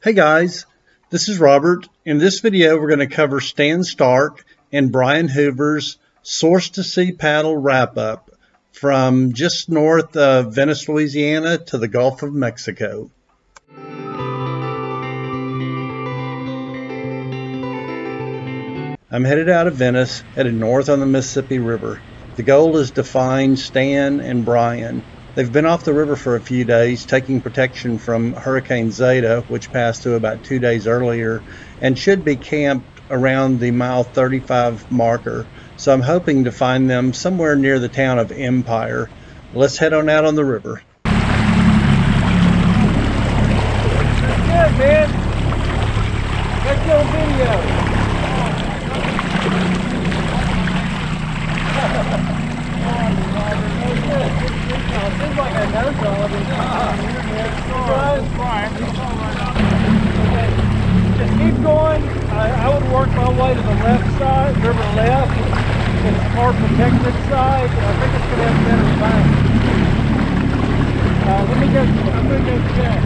Hey guys, this is Robert. In this video, we're going to cover Stan Stark and Brian Hoover's Source to Sea Paddle wrap-up from just north of Venice, Louisiana to the Gulf of Mexico. I'm headed out of Venice, headed north on the Mississippi River. The goal is to find Stan and Brian. They've been off the river for a few days, taking protection from Hurricane Zeta, which passed through about 2 days earlier, and should be camped around the mile 35 marker. So I'm hoping to find them somewhere near the town of Empire. Let's head on out on the river. Good, man. Let's go video. Seems like I know something. Just keep going. I would work my way to the left side, river left. It's a more protected side. I think it's going to have better bank. I'm going to go check.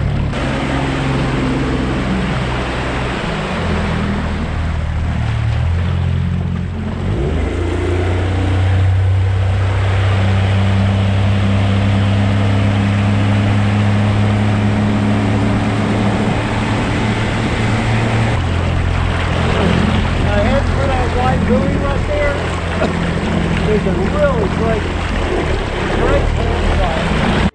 There's a really great campsite.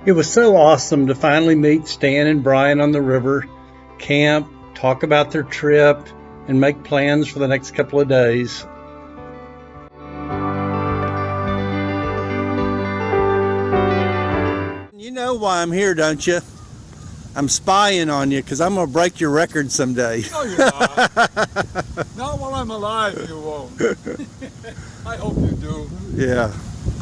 It was so awesome to finally meet Stan and Brian on the river, camp, talk about their trip, and make plans for the next couple of days. You know why I'm here, don't you? I'm spying on you because I'm going to break your record someday. No, you're not. Not while I'm alive, you won't. I hope you do. Yeah.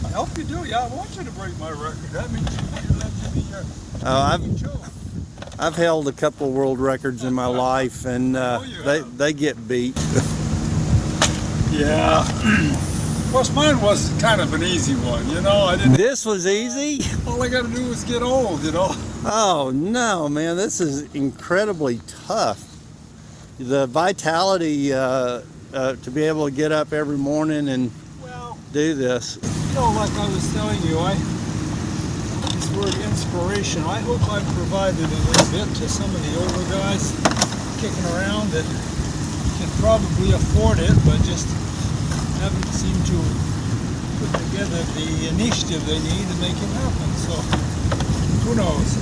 I hope you do. Yeah, I want you to break my record. That means you let me be your I've held a couple world records in my life, and they get beat. Yeah. Of course, mine was kind of an easy one, you know. This was easy? All I got to do is get old, you know. Oh, no, man. This is incredibly tough. The vitality to be able to get up every morning and do this. You know, like I was telling you, this word inspiration, I hope I've provided a little bit to some of the older guys kicking around that can probably afford it, but just haven't seemed to put together the initiative they need to make it happen. So, who knows?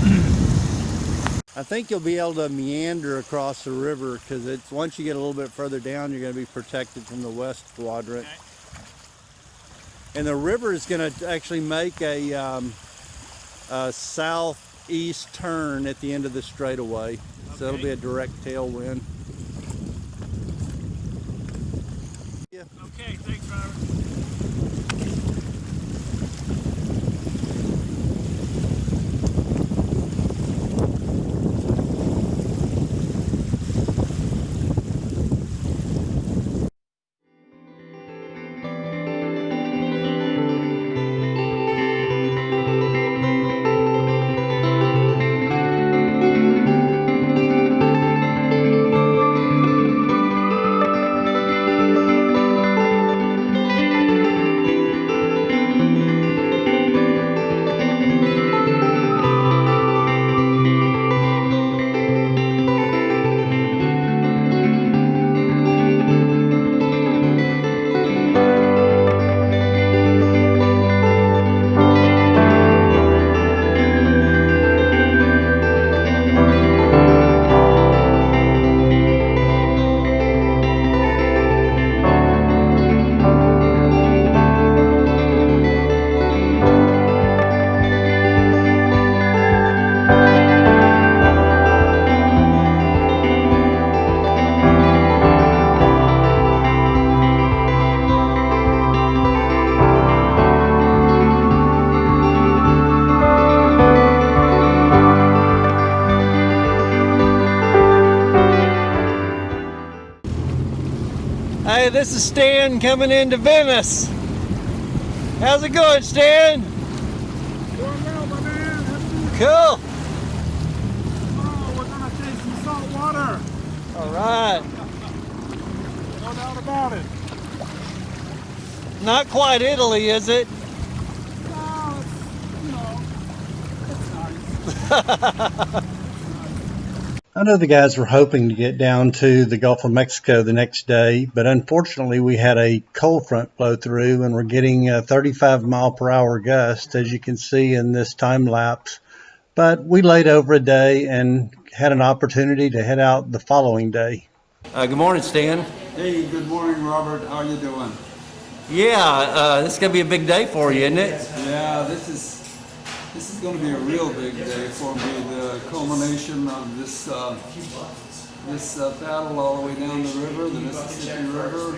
I think you'll be able to meander across the river because it's once you get a little bit further down, you're going to be protected from the west quadrant. Okay. And the river is going to actually make a southeast turn at the end of the straightaway. Okay. So it'll be a direct tailwind. Yeah. Okay, thanks, Robert. Hey, this is Stan coming into Venice. How's it going, Stan? Doing well, my man. Cool. Oh, we're gonna taste some salt water. All right. No doubt about it. Not quite Italy, is it? No, it's nice. I know the guys were hoping to get down to the Gulf of Mexico the next day, but unfortunately we had a cold front blow through and we're getting 35 mile per hour gusts, as you can see in this time lapse. But we laid over a day and had an opportunity to head out the following day. Good morning, Stan. Hey, good morning, Robert. How you doing? Yeah, this is gonna be a big day for you, isn't it? Yeah, this is going to be a real big day for me. The culmination of this battle all the way down the river, the Mississippi River.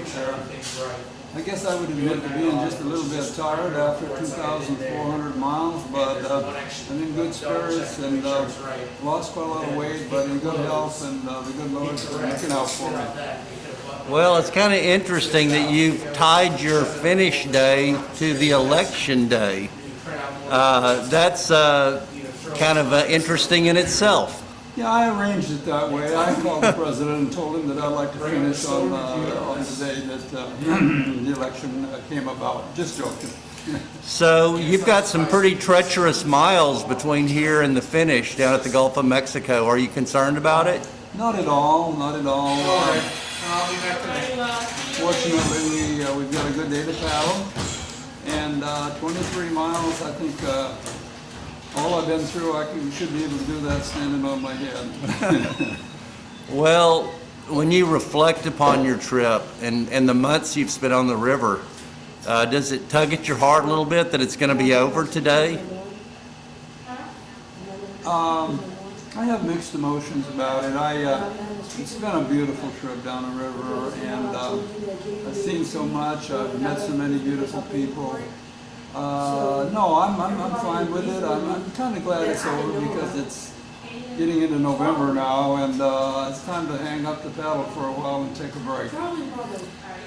I guess I would admit to being just a little bit tired after 2,400 miles, but I'm in good spirits and lost quite a lot of weight, but in good health, and the good Lord's looking out for me. Well, it's kind of interesting that you've tied your finish day to the election day. That's kind of interesting in itself. Yeah, I arranged it that way. I called the president and told him that I'd like to finish on the day that the election came about. Just joking. So you've got some pretty treacherous miles between here and the finish down at the Gulf of Mexico. Are you concerned about it? Not at all, not at all. Fortunately, we've got a good day to paddle. And 23 miles, I think all I've been through, should be able to do that standing on my head. Well, when you reflect upon your trip and the months you've spent on the river, does it tug at your heart a little bit that it's going to be over today? I have mixed emotions about it. It's been a beautiful trip down the river, and I've seen so much. I've met so many beautiful people. No, I'm fine with it. I'm kind of glad it's over because it's getting into November now, and it's time to hang up the paddle for a while and take a break.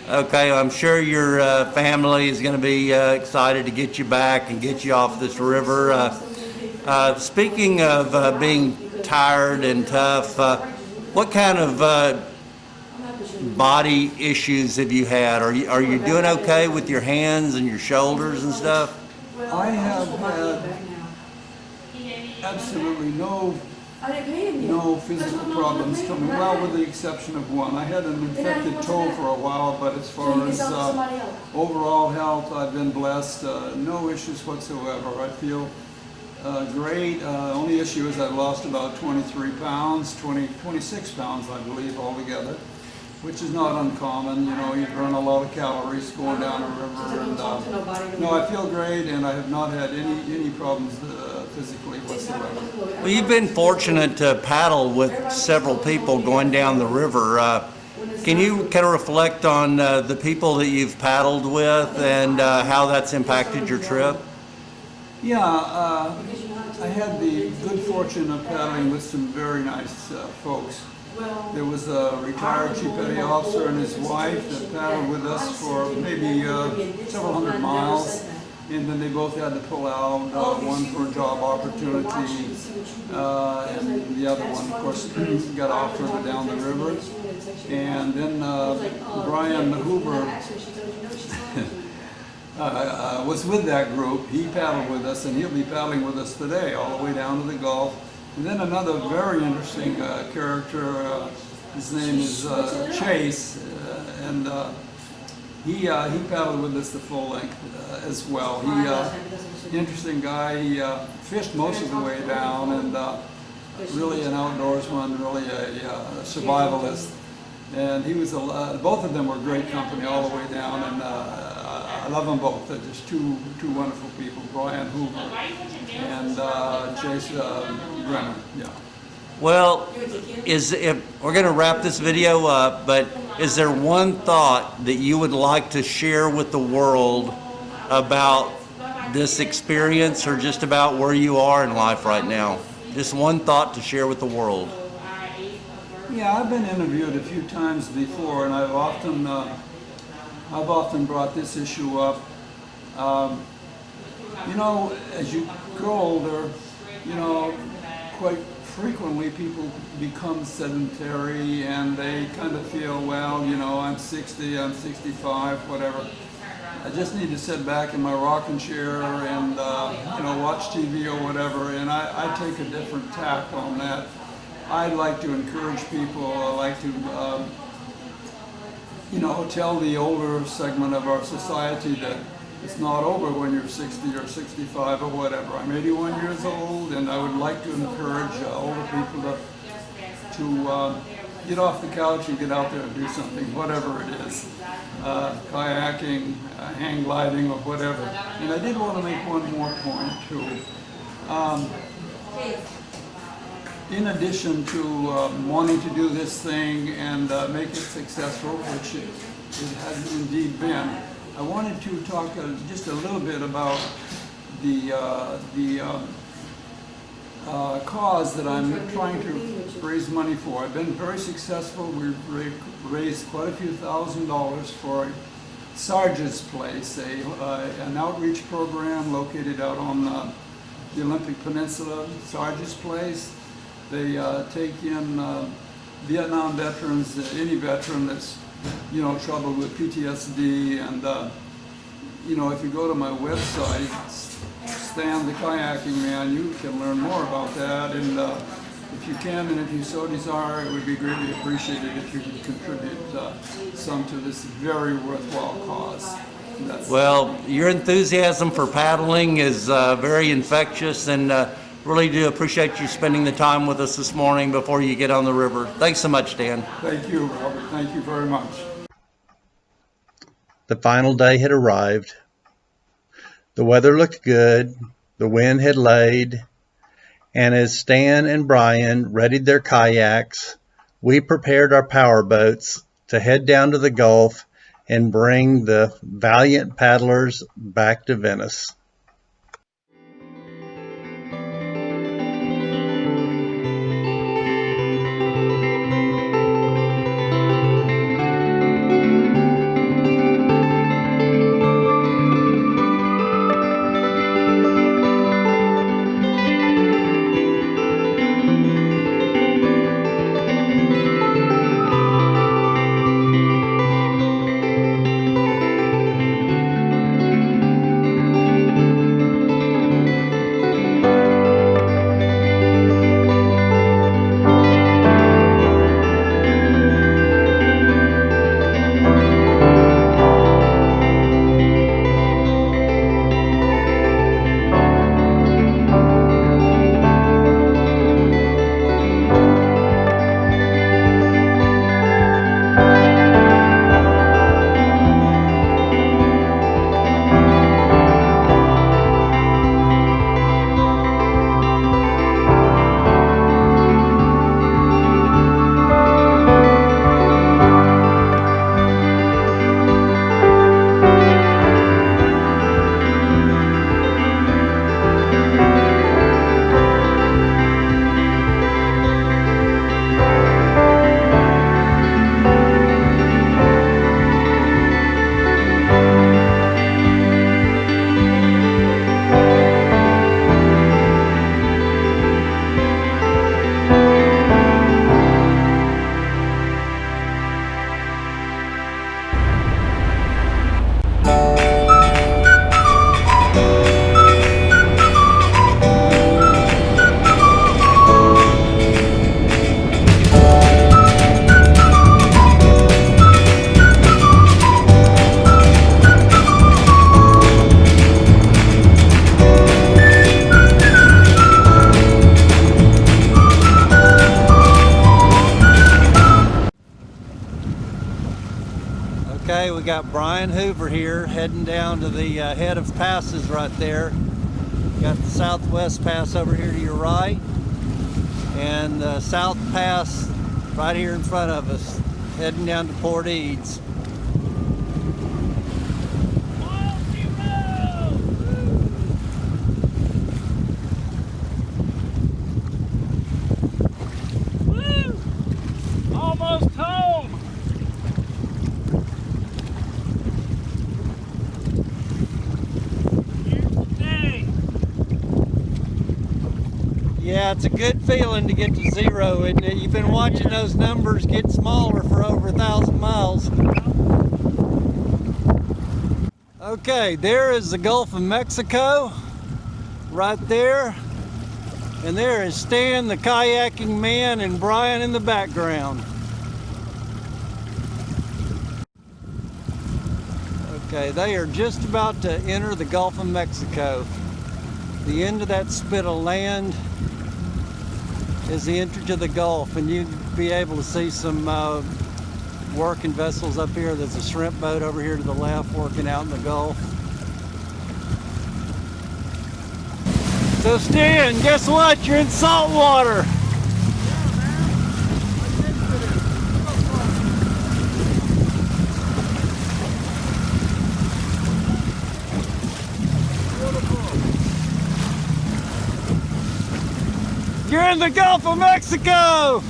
Okay, I'm sure your family is going to be excited to get you back and get you off this river. Speaking of being tired and tough, what kind of body issues have you had? Are you doing okay with your hands and your shoulders and stuff? I have had absolutely no physical problems coming, well, with the exception of one. I had an infected toe for a while, but as far as overall health, I've been blessed. No issues whatsoever. I feel great. Only issue is I've lost about 23 pounds, 26 pounds, I believe, altogether, which is not uncommon. You know, you burn a lot of calories going down a river, and no, I feel great, and I have not had any problems physically whatsoever. Well, you've been fortunate to paddle with several people going down the river. Can you kind of reflect on the people that you've paddled with and how that's impacted your trip? Yeah, I had the good fortune of paddling with some very nice folks. There was a retired chief petty officer and his wife that paddled with us for maybe several hundred miles, and then they both had to pull out, one for a job opportunity, and the other one, of course, got off further down the river. And then Brian Hoover was with that group. He paddled with us, and he'll be paddling with us today all the way down to the Gulf. And then another very interesting character, his name is Chase, and he paddled with us the full length as well. Interesting guy. He fished most of the way down, and really an outdoorsman, really a survivalist. And he was both of them were great company all the way down, and I love them both. They're just two wonderful people, Brian Hoover and Chase Brennan. Yeah. Well, if we're going to wrap this video up, but is there one thought that you would like to share with the world about this experience, or just about where you are in life right now? Just one thought to share with the world. Yeah, I've been interviewed a few times before, and I've often brought this issue up. You know, as you grow older, you know, quite frequently people become sedentary and they kind of feel, well, you know, I'm 60, I'm 65, whatever. I just need to sit back in my rocking chair and, you know, watch TV or whatever, and I take a different tack on that. I like to encourage people, I like to, you know, tell the older segment of our society that it's not over when you're 60 or 65 or whatever. I'm 81 years old, and I would like to encourage older people to get off the couch and get out there and do something, whatever it is, kayaking, hang gliding, or whatever. And I did want to make one more point too. In addition to wanting to do this thing and make it successful, which it has indeed been, I wanted to talk just a little bit about the cause that I'm trying to raise money for. I've been very successful. We've raised quite a few $1,000s for Sarge's Place, an outreach program located out on the Olympic Peninsula. Sarge's Place. They take in Vietnam veterans, any veteran that's, you know, troubled with PTSD, and you know, if you go to my website, Stan the Kayaking Man, you can learn more about that, and if you can, and if you so desire, it would be greatly appreciated if you could contribute some to this very worthwhile cause. Well, your enthusiasm for paddling is very infectious, and really do appreciate you spending the time with us this morning before you get on the river. Thanks so much, Dan. Thank you, Robert. Thank you very much. The final day had arrived. The weather looked good, the wind had laid, and as Stan and Brian readied their kayaks, we prepared our power boats to head down to the Gulf and bring the valiant paddlers back to Venice. Okay, we got Brian Hoover here heading down to the head of passes right there. Got the Southwest Pass over here to your right, and the South Pass right here in front of us, heading down to Port Eads. Almost home. Yeah, it's a good feeling to get to zero, isn't it? You've been watching those numbers get smaller for over 1,000 miles. Okay, there is the Gulf of Mexico, right there. And there is Stan, the kayaking man, and Brian in the background. Okay, they are just about to enter the Gulf of Mexico. The end of that spit of land is the entry to the Gulf, and you'll be able to see some working vessels up here. There's a shrimp boat over here to the left working out in the Gulf. So Stan, guess what? You're in salt water. You're in the Gulf of Mexico!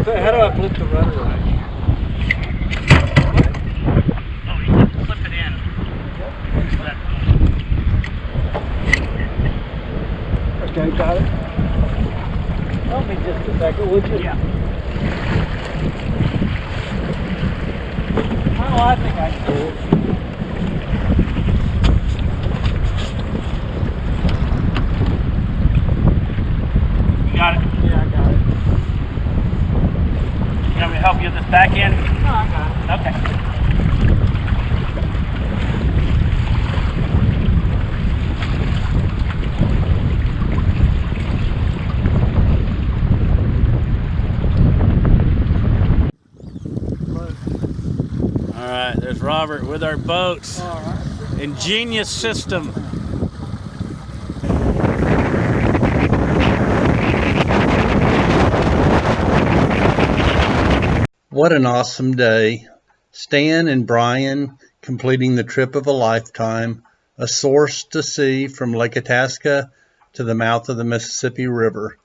How do I flip the rudder right? Oh, you can flip it in. Okay, got it. Help me just a second, would you? Yeah. Oh, I think I can do it. You got it? Yeah, I got it. You want me to help you with this back end? No, I got it. Okay. All right, there's Robert with our boats. All right. Ingenious system. What an awesome day. Stan and Brian completing the trip of a lifetime, a source to see from Lake Itasca to the mouth of the Mississippi River.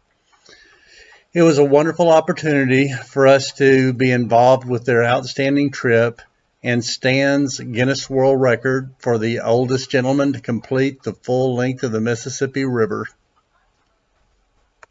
It was a wonderful opportunity for us to be involved with their outstanding trip and Stan's Guinness World Record for the oldest gentleman to complete the full length of the Mississippi River.